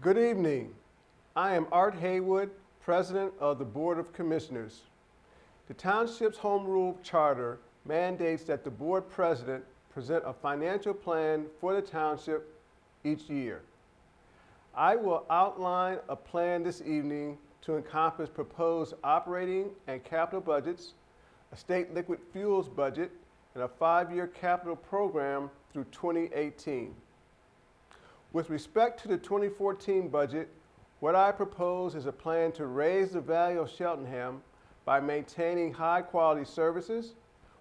Good evening. I am Art Haywood, President of the Board of Commissioners. The Township's Home Rule Charter mandates that the Board President present a financial plan for the Township each year. I will outline a plan this evening to encompass proposed operating and capital budgets, a state liquid fuels budget, and a 5-year capital program through 2018. With respect to the 2014 budget, what I propose is a plan to raise the value of Cheltenham by maintaining high-quality services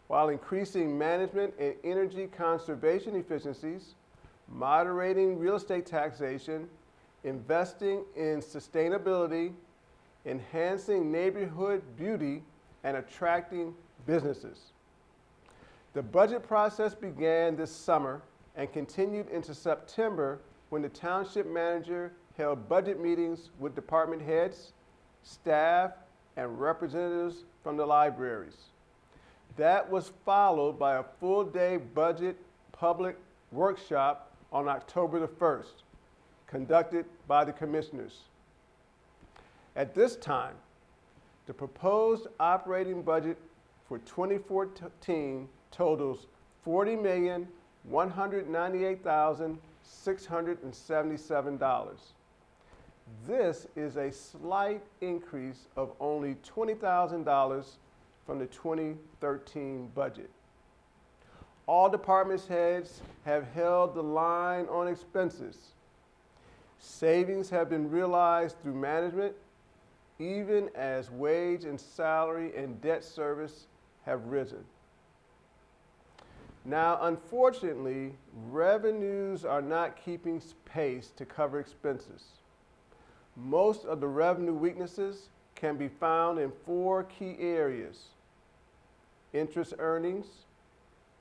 while increasing management and energy conservation efficiencies, moderating real estate taxation, investing in sustainability, enhancing neighborhood beauty, and attracting businesses. The budget process began this summer and continued into September when the township manager held budget meetings with department heads, staff, and representatives from the libraries. That was followed by a full-day budget public workshop on October the 1st, conducted by the commissioners. At this time, the proposed operating budget for 2014 totals $40,198,677. This is a slight increase of only $20,000 from the 2013 budget. All department heads have held the line on expenses. Savings have been realized through management, even as wage and salary and debt service have risen. Now, unfortunately, revenues are not keeping pace to cover expenses. Most of the revenue weaknesses can be found in 4 key areas: interest earnings,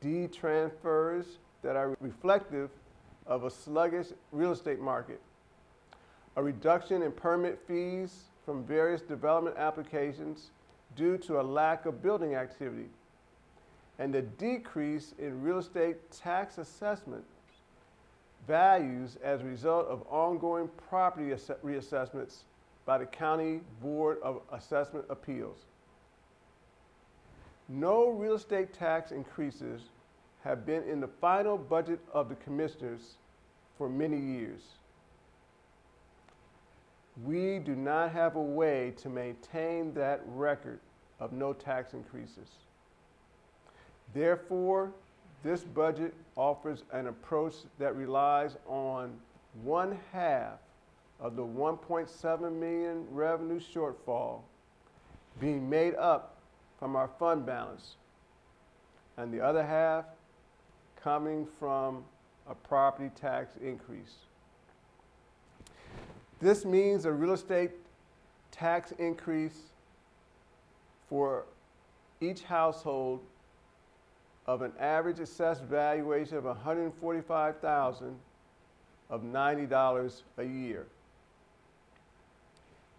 deed transfers that are reflective of a sluggish real estate market, a reduction in permit fees from various development applications due to a lack of building activity, and a decrease in real estate tax assessment values as a result of ongoing property reassessments by the County Board of Assessment Appeals. No real estate tax increases have been in the final budget of the commissioners for many years. We do not have a way to maintain that record of no tax increases. Therefore, this budget offers an approach that relies on 1/2 of the $1.7 million revenue shortfall being made up from our fund balance, and the other half coming from a property tax increase. This means a real estate tax increase for each household of an average assessed valuation of $145,000 of $90 a year.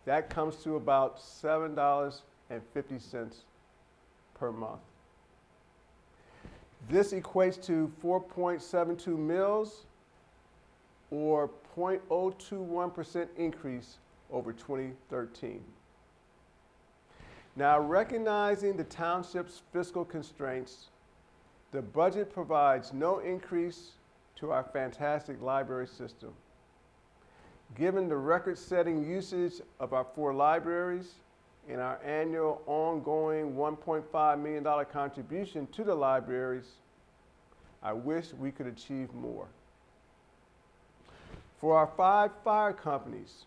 That comes to about $7.50 per month. This equates to 4.72 mills or 0.021% increase over 2013. Now, recognizing the township's fiscal constraints, the budget provides no increase to our fantastic library system. Given the record-setting usage of our 4 libraries and our annual ongoing $1.5 million contribution to the libraries, I wish we could achieve more. For our 5 fire companies,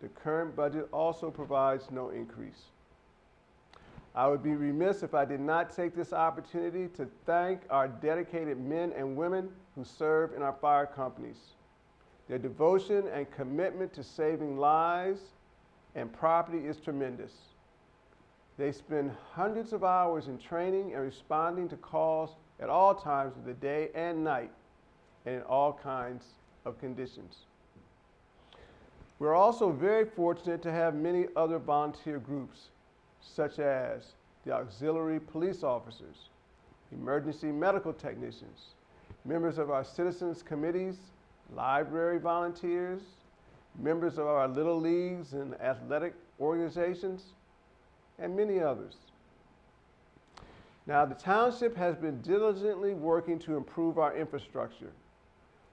the current budget also provides no increase. I would be remiss if I did not take this opportunity to thank our dedicated men and women who serve in our fire companies. Their devotion and commitment to saving lives and property is tremendous. They spend hundreds of hours in training and responding to calls at all times of the day and night and in all kinds of conditions. We're also very fortunate to have many other volunteer groups, such as the auxiliary police officers, emergency medical technicians, members of our citizens committees, library volunteers, members of our little leagues and athletic organizations, and many others. Now, the township has been diligently working to improve our infrastructure.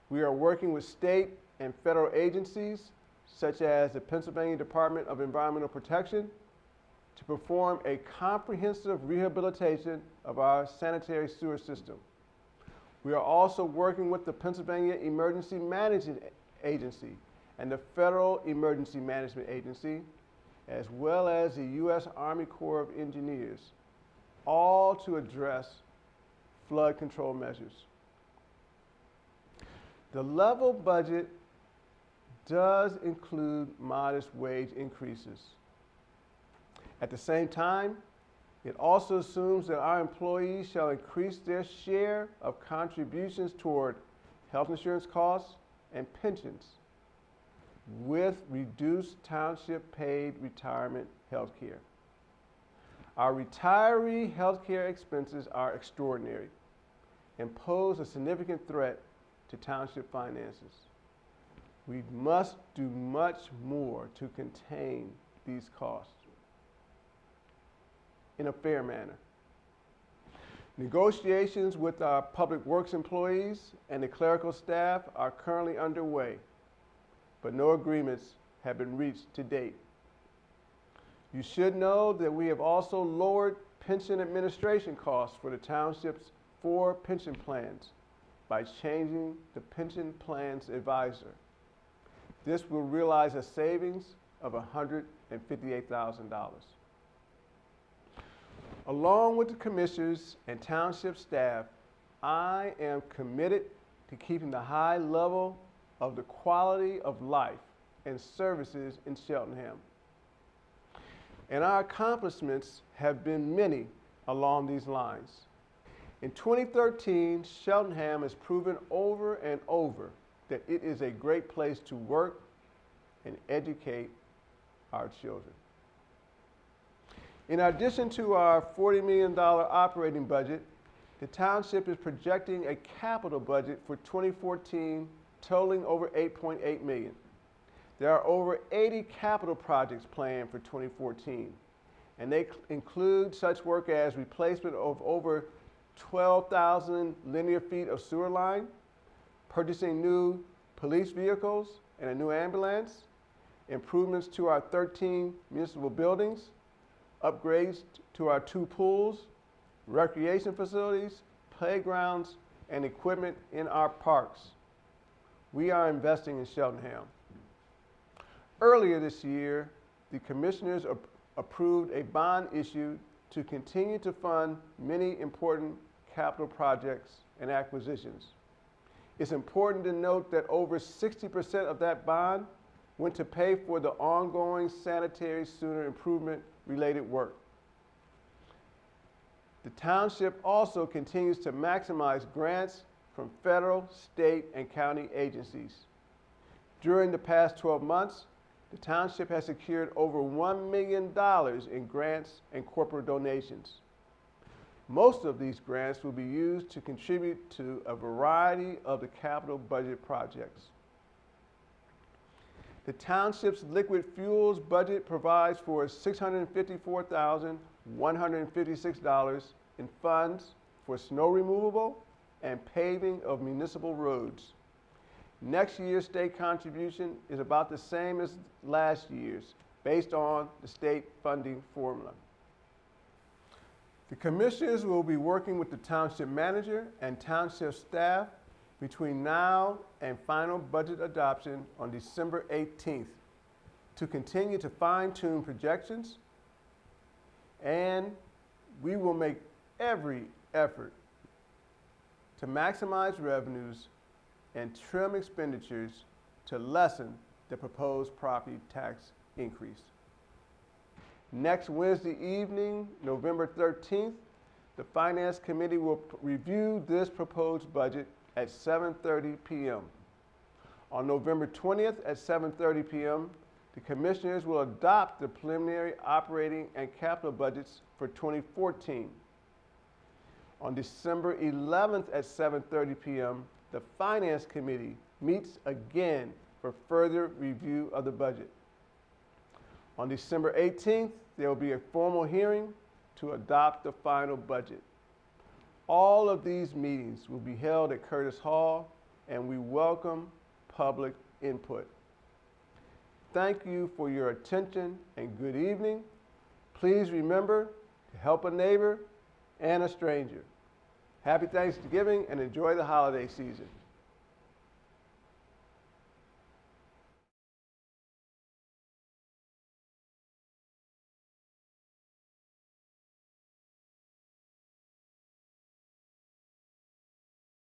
We are working with state and federal agencies, such as the Pennsylvania Department of Environmental Protection, to perform a comprehensive rehabilitation of our sanitary sewer system. We are also working with the Pennsylvania Emergency Management Agency and the Federal Emergency Management Agency, as well as the U.S. Army Corps of Engineers, all to address flood control measures. The level budget does include modest wage increases. At the same time, it also assumes that our employees shall increase their share of contributions toward health insurance costs and pensions with reduced township paid retirement health care. Our retiree health care expenses are extraordinary and pose a significant threat to township finances. We must do much more to contain these costs in a fair manner. Negotiations with our public works employees and the clerical staff are currently underway, but no agreements have been reached to date. You should know that we have also lowered pension administration costs for the township's 4 pension plans by changing the pension plan's advisor. This will realize a savings of $158,000. Along with the commissioners and township staff, I am committed to keeping the high level of the quality of life and services in Cheltenham. And our accomplishments have been many along these lines. In 2013, Cheltenham has proven over and over that it is a great place to work and educate our children. In addition to our $40 million operating budget, the township is projecting a capital budget for 2014 totaling over $8.8 million. There are over 80 capital projects planned for 2014, and they include such work as replacement of over 12,000 linear feet of sewer line, purchasing new police vehicles and a new ambulance, improvements to our 13 municipal buildings, upgrades to our 2 pools, recreation facilities, playgrounds, and equipment in our parks. We are investing in Cheltenham. Earlier this year, the commissioners approved a bond issue to continue to fund many important capital projects and acquisitions. It's important to note that over 60% of that bond went to pay for the ongoing sanitary sewer improvement related work. The township also continues to maximize grants from federal, state, and county agencies. During the past 12 months, the township has secured over $1 million in grants and corporate donations. Most of these grants will be used to contribute to a variety of the capital budget projects. The township's liquid fuels budget provides for $654,156 in funds for snow removal and paving of municipal roads. Next year's state contribution is about the same as last year's, based on the state funding formula. The commissioners will be working with the township manager and township staff between now and final budget adoption on December 18th to continue to fine-tune projections, and we will make every effort to maximize revenues and trim expenditures to lessen the proposed property tax increase. Next Wednesday evening, November 13th, the Finance Committee will review this proposed budget at 7:30 p.m. On November 20th at 7:30 p.m., the Commissioners will adopt the preliminary operating and capital budgets for 2014. On December 11th at 7:30 p.m., the Finance Committee meets again for further review of the budget. On December 18th, there will be a formal hearing to adopt the final budget. All of these meetings will be held at Curtis Hall, and we welcome public input. Thank you for your attention and good evening. Please remember to help a neighbor and a stranger. Happy Thanksgiving and enjoy the holiday season.